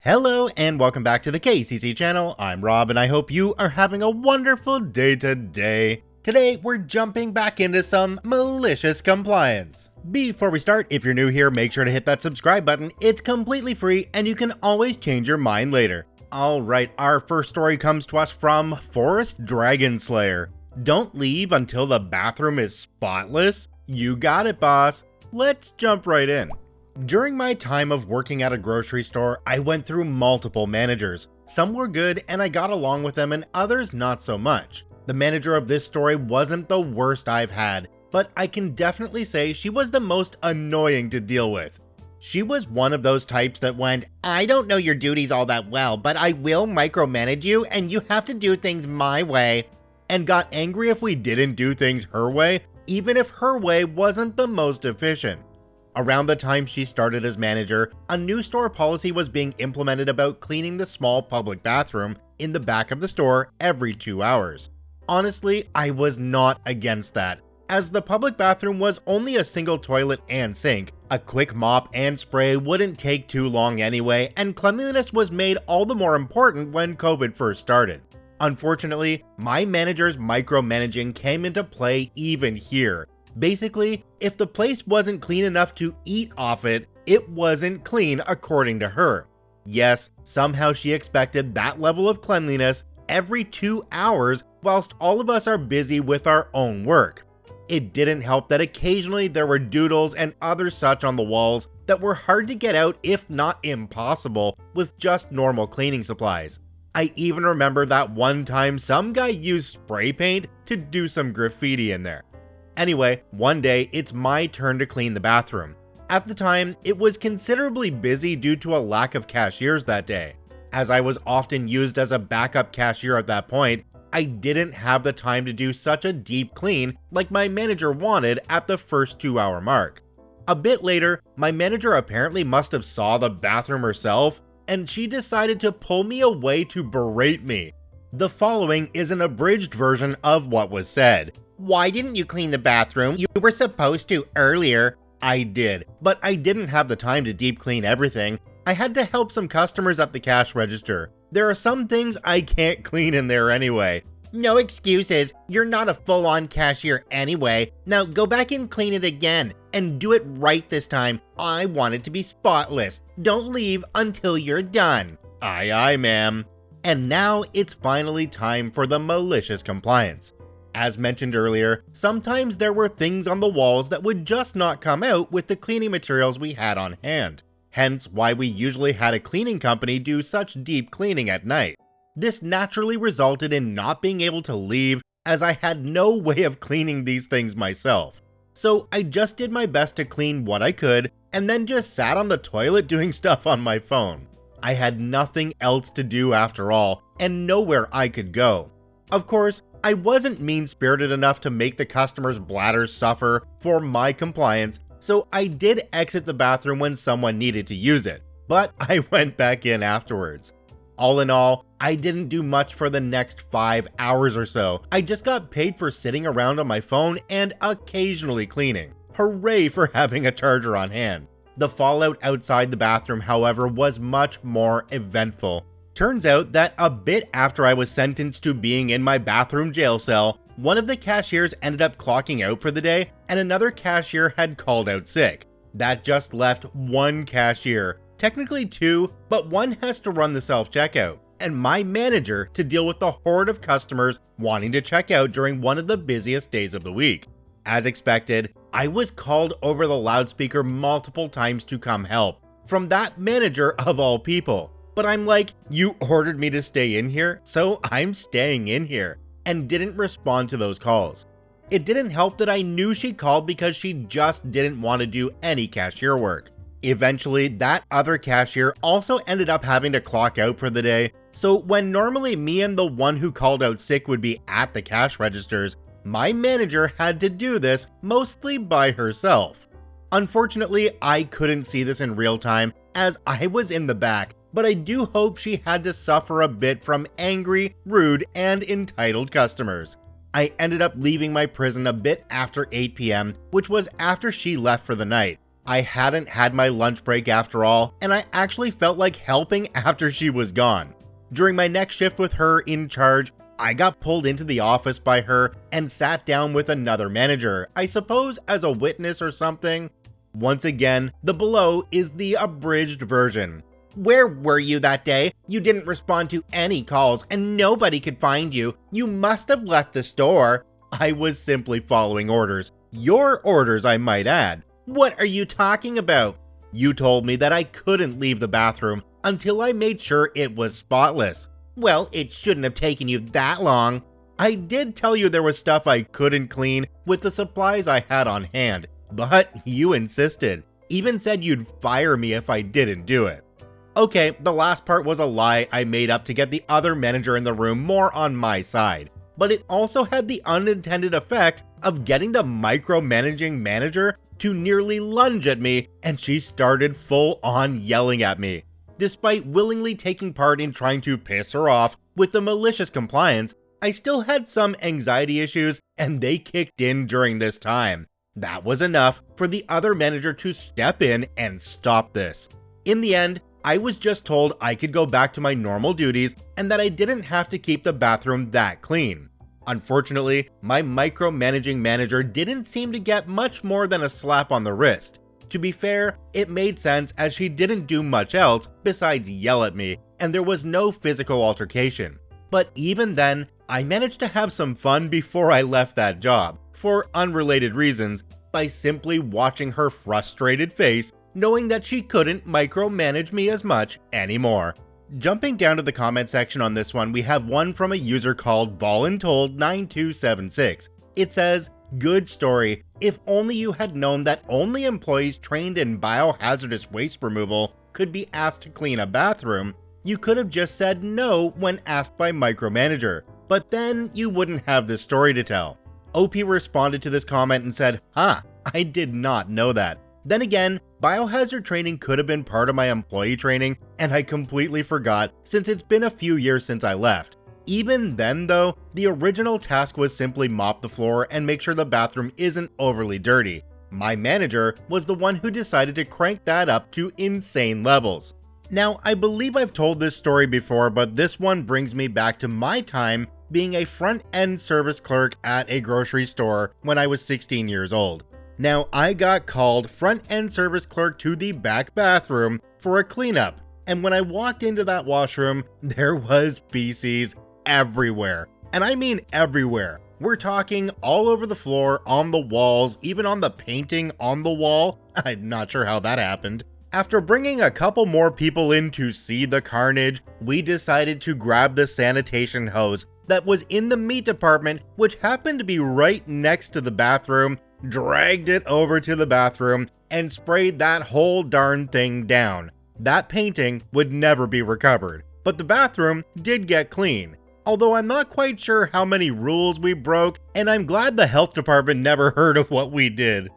Hello and welcome back to the KCC channel. I'm Rob and I hope you are having a wonderful day today. Today we're jumping back into some malicious compliance. Before we start, if you're new here, make sure to hit that subscribe button. It's completely free and you can always change your mind later. Alright, our first story comes to us from ForestDragonSlayer. Don't leave until the bathroom is spotless? You got it, boss. Let's jump right in. During my time of working at a grocery store, I went through multiple managers. Some were good and I got along with them and others not so much. The manager of this story wasn't the worst I've had, but I can definitely say she was the most annoying to deal with. She was one of those types that went, "I don't know your duties all that well, but I will micromanage you and you have to do things my way," and got angry if we didn't do things her way, even if her way wasn't the most efficient. Around the time she started as manager, a new store policy was being implemented about cleaning the small public bathroom in the back of the store every 2 hours. Honestly, I was not against that, as the public bathroom was only a single toilet and sink. A quick mop and spray wouldn't take too long anyway, and cleanliness was made all the more important when COVID first started. Unfortunately, my manager's micromanaging came into play even here. Basically, if the place wasn't clean enough to eat off it, it wasn't clean according to her. Yes, somehow she expected that level of cleanliness every 2 hours whilst all of us are busy with our own work. It didn't help that occasionally there were doodles and other such on the walls that were hard to get out, if not impossible, with just normal cleaning supplies. I even remember that one time some guy used spray paint to do some graffiti in there. Anyway, one day it's my turn to clean the bathroom. At the time, it was considerably busy due to a lack of cashiers that day. As I was often used as a backup cashier at that point, I didn't have the time to do such a deep clean like my manager wanted at the first 2 hour mark. A bit later, my manager apparently must have saw the bathroom herself, and she decided to pull me away to berate me. The following is an abridged version of what was said. "Why didn't you clean the bathroom? You were supposed to earlier." I did, but I didn't have the time to deep clean everything. I had to help some customers at the cash register. There are some things I can't clean in there anyway. "No excuses. You're not a full-on cashier anyway. Now go back and clean it again, and do it right this time. I want it to be spotless. Don't leave until you're done." "Aye, aye, ma'am." And now it's finally time for the malicious compliance. As mentioned earlier, sometimes there were things on the walls that would just not come out with the cleaning materials we had on hand. Hence why we usually had a cleaning company do such deep cleaning at night. This naturally resulted in not being able to leave, as I had no way of cleaning these things myself. So I just did my best to clean what I could, and then just sat on the toilet doing stuff on my phone. I had nothing else to do after all, and nowhere I could go. Of course, I wasn't mean-spirited enough to make the customer's bladders suffer for my compliance, so I did exit the bathroom when someone needed to use it, but I went back in afterwards. All in all, I didn't do much for the next 5 hours or so. I just got paid for sitting around on my phone and occasionally cleaning. Hooray for having a charger on hand. The fallout outside the bathroom, however, was much more eventful. Turns out that a bit after I was sentenced to being in my bathroom jail cell, one of the cashiers ended up clocking out for the day and another cashier had called out sick. That just left one cashier, technically two, but one has to run the self-checkout, and my manager to deal with the horde of customers wanting to check out during one of the busiest days of the week. As expected, I was called over the loudspeaker multiple times to come help, from that manager of all people. But I'm like, "You ordered me to stay in here, so I'm staying in here," and didn't respond to those calls. It didn't help that I knew she called because she just didn't want to do any cashier work. Eventually, that other cashier also ended up having to clock out for the day, so when normally me and the one who called out sick would be at the cash registers, my manager had to do this mostly by herself. Unfortunately, I couldn't see this in real time as I was in the back, but I do hope she had to suffer a bit from angry, rude, and entitled customers. I ended up leaving my prison a bit after 8 p.m., which was after she left for the night. I hadn't had my lunch break after all, and I actually felt like helping after she was gone. During my next shift with her in charge, I got pulled into the office by her and sat down with another manager, I suppose as a witness or something. Once again, the below is the abridged version. Where were you that day? You didn't respond to any calls and nobody could find you. You must have left the store. I was simply following orders. Your orders, I might add. What are you talking about? You told me that I couldn't leave the bathroom until I made sure it was spotless. Well, it shouldn't have taken you that long. I did tell you there was stuff I couldn't clean with the supplies I had on hand, but you insisted. Even said you'd fire me if I didn't do it. Okay, the last part was a lie I made up to get the other manager in the room more on my side, but it also had the unintended effect of getting the micromanaging manager to nearly lunge at me, and she started full on yelling at me. Despite willingly taking part in trying to piss her off with the malicious compliance, I still had some anxiety issues and they kicked in during this time. That was enough for the other manager to step in and stop this. In the end, I was just told I could go back to my normal duties and that I didn't have to keep the bathroom that clean. Unfortunately, my micromanaging manager didn't seem to get much more than a slap on the wrist. To be fair, it made sense as she didn't do much else besides yell at me, and there was no physical altercation. But even then, I managed to have some fun before I left that job, for unrelated reasons, by simply watching her frustrated face, knowing that she couldn't micromanage me as much anymore. Jumping down to the comment section on this one, we have one from a user called Voluntold9276. It says, "Good story. If only you had known that only employees trained in biohazardous waste removal could be asked to clean a bathroom, you could have just said no when asked by micromanager, but then you wouldn't have this story to tell." OP responded to this comment and said, I did not know that. Then again, biohazard training could have been part of my employee training, and I completely forgot since it's been a few years since I left. Even then though, the original task was simply mop the floor and make sure the bathroom isn't overly dirty. My manager was the one who decided to crank that up to insane levels. Now, I believe I've told this story before, but this one brings me back to my time being a front-end service clerk at a grocery store when I was 16 years old. Now, I got called front-end service clerk to the back bathroom for a cleanup, and when I walked into that washroom, there was feces everywhere. And I mean everywhere. We're talking all over the floor, on the walls, even on the painting on the wall. I'm not sure how that happened. After bringing a couple more people in to see the carnage, we decided to grab the sanitation hose that was in the meat department, which happened to be right next to the bathroom, dragged it over to the bathroom, and sprayed that whole darn thing down. That painting would never be recovered, but the bathroom did get clean. Although I'm not quite sure how many rules we broke, and I'm glad the health department never heard of what we did.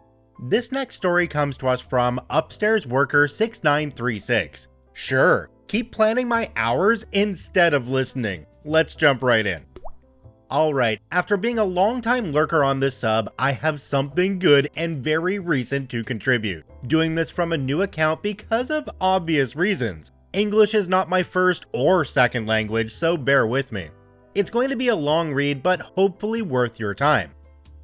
This next story comes to us from Upstairs Worker 6936. Sure, keep planning my hours instead of listening. Let's jump right in. Alright, after being a long-time lurker on this sub, I have something good and very recent to contribute. Doing this from a new account because of obvious reasons. English is not my first or second language, so bear with me. It's going to be a long read, but hopefully worth your time.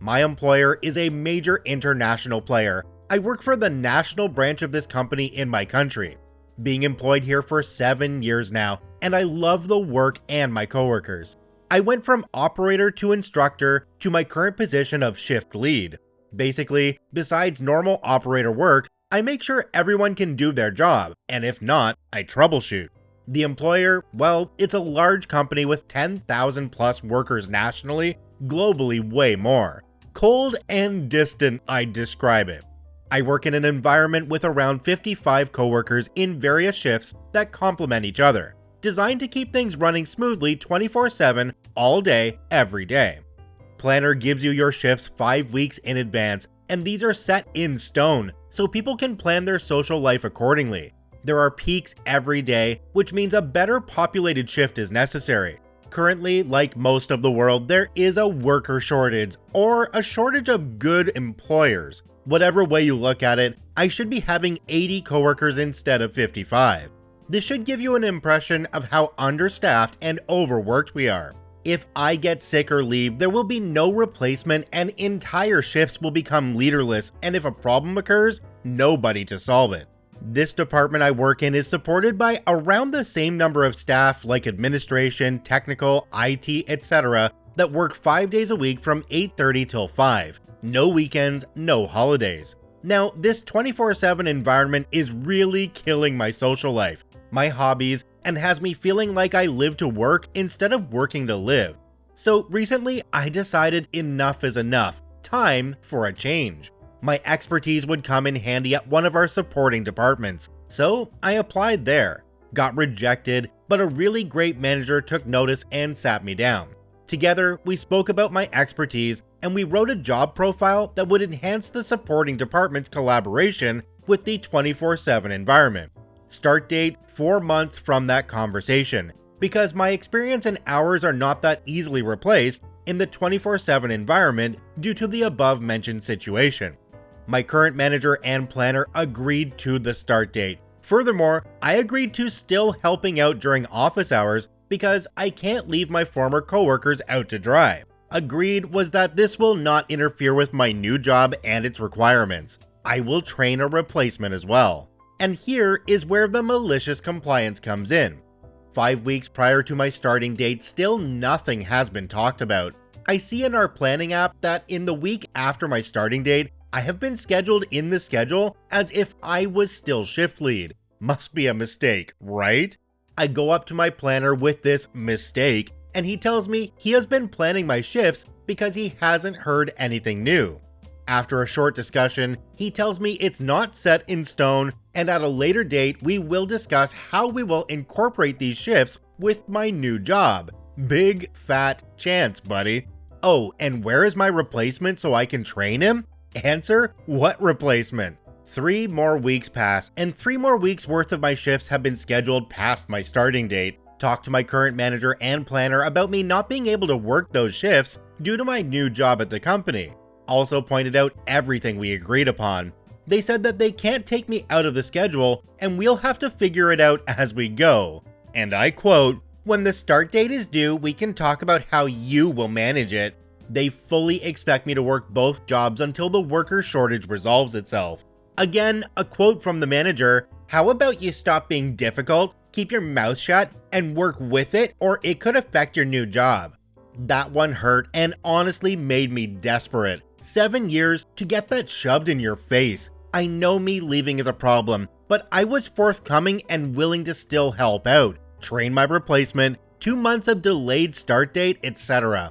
My employer is a major international player. I work for the national branch of this company in my country. Being employed here for 7 years now, and I love the work and my coworkers. I went from operator to instructor to my current position of shift lead. Basically, besides normal operator work, I make sure everyone can do their job, and if not, I troubleshoot. The employer, well, it's a large company with 10,000 plus workers nationally, globally way more. Cold and distant, I'd describe it. I work in an environment with around 55 coworkers in various shifts that complement each other, designed to keep things running smoothly 24/7, all day, every day. Planner gives you your shifts 5 weeks in advance, and these are set in stone, so people can plan their social life accordingly. There are peaks every day, which means a better populated shift is necessary. Currently, like most of the world, there is a worker shortage, or a shortage of good employers. Whatever way you look at it, I should be having 80 coworkers instead of 55. This should give you an impression of how understaffed and overworked we are. If I get sick or leave, there will be no replacement and entire shifts will become leaderless, and if a problem occurs, nobody to solve it. This department I work in is supported by around the same number of staff like administration, technical, IT, etc. that work 5 days a week from 8:30 till 5. No weekends, no holidays. Now, this 24/7 environment is really killing my social life, my hobbies, and has me feeling like I live to work instead of working to live. So recently, I decided enough is enough. Time for a change. My expertise would come in handy at one of our supporting departments, so I applied there. Got rejected, but a really great manager took notice and sat me down. Together, we spoke about my expertise and we wrote a job profile that would enhance the supporting department's collaboration with the 24/7 environment. Start date 4 months from that conversation, because my experience and hours are not that easily replaced in the 24/7 environment due to the above mentioned situation. My current manager and planner agreed to the start date. Furthermore, I agreed to still helping out during office hours because I can't leave my former coworkers out to dry. Agreed was that this will not interfere with my new job and its requirements. I will train a replacement as well. And here is where the malicious compliance comes in. 5 weeks prior to my starting date, still nothing has been talked about. I see in our planning app that in the week after my starting date, I have been scheduled in the schedule as if I was still shift lead. Must be a mistake, right? I go up to my planner with this mistake, and he tells me he has been planning my shifts because he hasn't heard anything new. After a short discussion, he tells me it's not set in stone, and at a later date, we will discuss how we will incorporate these shifts with my new job. Big fat chance, buddy. Oh, and where is my replacement so I can train him? Answer, what replacement? 3 more weeks pass, and 3 more weeks worth of my shifts have been scheduled past my starting date. Talked to my current manager and planner about me not being able to work those shifts due to my new job at the company. Also pointed out everything we agreed upon. They said that they can't take me out of the schedule and we'll have to figure it out as we go. And I quote, "When the start date is due, we can talk about how you will manage it." They fully expect me to work both jobs until the worker shortage resolves itself. Again, a quote from the manager, "How about you stop being difficult, keep your mouth shut, and work with it, or it could affect your new job." That one hurt and honestly made me desperate. 7 years to get that shoved in your face. I know me leaving is a problem, but I was forthcoming and willing to still help out, train my replacement, 2 months of delayed start date, etc.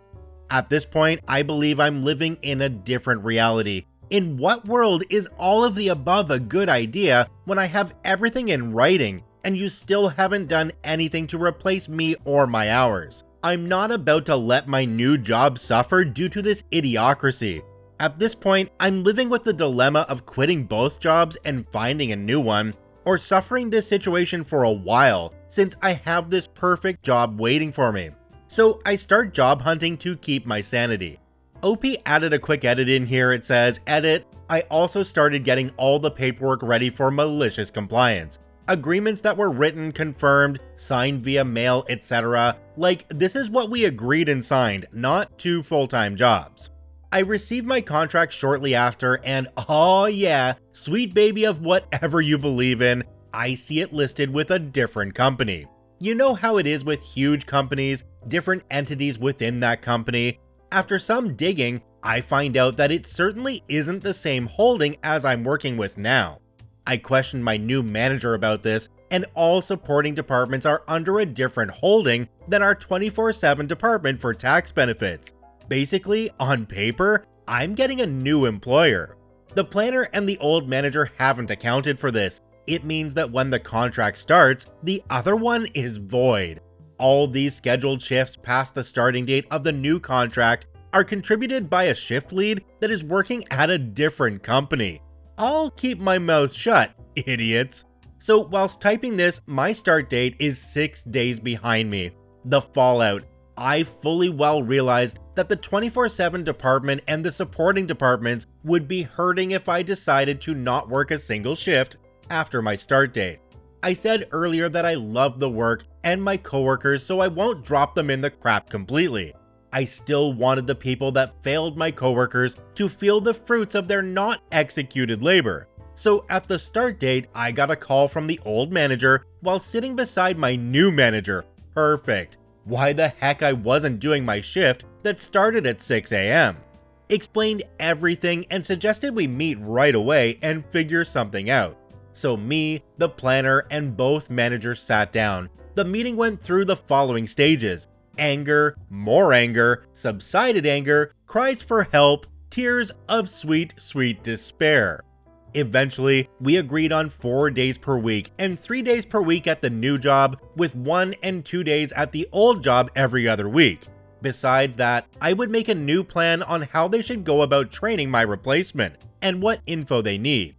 At this point, I believe I'm living in a different reality. In what world is all of the above a good idea when I have everything in writing and you still haven't done anything to replace me or my hours? I'm not about to let my new job suffer due to this idiocracy. At this point, I'm living with the dilemma of quitting both jobs and finding a new one, or suffering this situation for a while since I have this perfect job waiting for me. So I start job hunting to keep my sanity. OP added a quick edit in here. It says, edit, I also started getting all the paperwork ready for malicious compliance. Agreements that were written, confirmed, signed via mail, etc. Like, this is what we agreed and signed, not 2 full-time jobs. I received my contract shortly after, and oh yeah, sweet baby of whatever you believe in, I see it listed with a different company. You know how it is with huge companies, different entities within that company. After some digging, I find out that it certainly isn't the same holding as I'm working with now. I questioned my new manager about this, and all supporting departments are under a different holding than our 24/7 department for tax benefits. Basically, on paper, I'm getting a new employer. The planner and the old manager haven't accounted for this. It means that when the contract starts, the other one is void. All these scheduled shifts past the starting date of the new contract are contributed by a shift lead that is working at a different company. I'll keep my mouth shut, idiots. So whilst typing this, my start date is 6 days behind me. The fallout. I fully well realized that the 24/7 department and the supporting departments would be hurting if I decided to not work a single shift after my start date. I said earlier that I love the work and my coworkers, so I won't drop them in the crap completely. I still wanted the people that failed my coworkers to feel the fruits of their not executed labor. So at the start date, I got a call from the old manager while sitting beside my new manager. Perfect. Why the heck I wasn't doing my shift that started at 6 a.m. Explained everything and suggested we meet right away and figure something out. So me, the planner, and both managers sat down. The meeting went through the following stages: anger, more anger, subsided anger, cries for help, tears of sweet, sweet despair. Eventually, we agreed on 4 days per week and 3 days per week at the new job, with 1 and 2 days at the old job every other week. Besides that, I would make a new plan on how they should go about training my replacement and what info they need.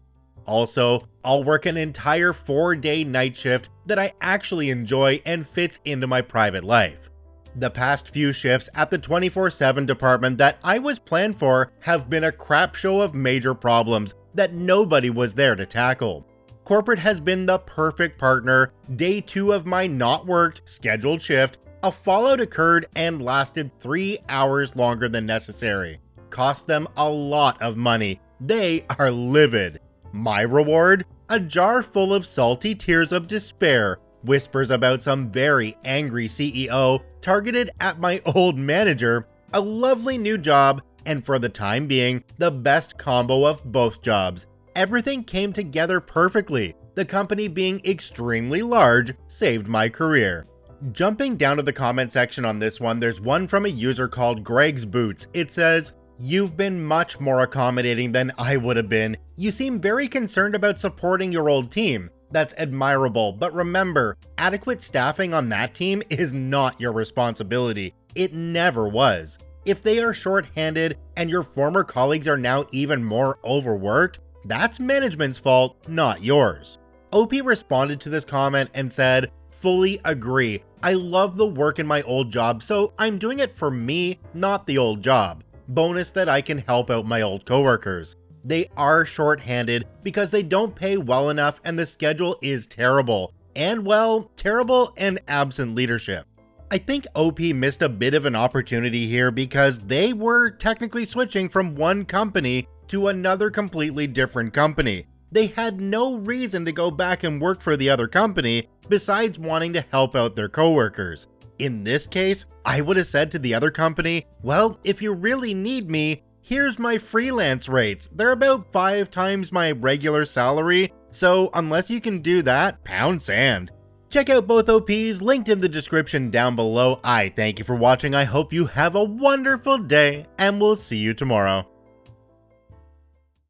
Also, I'll work an entire 4-day night shift that I actually enjoy and fits into my private life. The past few shifts at the 24/7 department that I was planned for have been a crap show of major problems that nobody was there to tackle. Corporate has been the perfect partner. Day 2 of my not worked scheduled shift, a fallout occurred and lasted 3 hours longer than necessary. Cost them a lot of money. They are livid. My reward? A jar full of salty tears of despair, whispers about some very angry CEO targeted at my old manager, a lovely new job, and for the time being, the best combo of both jobs. Everything came together perfectly. The company being extremely large saved my career. Jumping down to the comment section on this one, there's one from a user called Greg's Boots. It says, "You've been much more accommodating than I would have been. You seem very concerned about supporting your old team. That's admirable, but remember, adequate staffing on that team is not your responsibility. It never was. If they are short-handed and your former colleagues are now even more overworked, that's management's fault, not yours." OP responded to this comment and said, "Fully agree. I love the work in my old job, so I'm doing it for me, not the old job. Bonus that I can help out my old coworkers. They are short-handed because they don't pay well enough and the schedule is terrible. And well, terrible and absent leadership." I think OP missed a bit of an opportunity here because they were technically switching from one company to another completely different company. They had no reason to go back and work for the other company besides wanting to help out their coworkers. In this case, I would have said to the other company, "Well, if you really need me, here's my freelance rates. They're about 5 times my regular salary, so unless you can do that, pound sand." Check out both OPs linked in the description down below. I thank you for watching. I hope you have a wonderful day, and we'll see you tomorrow.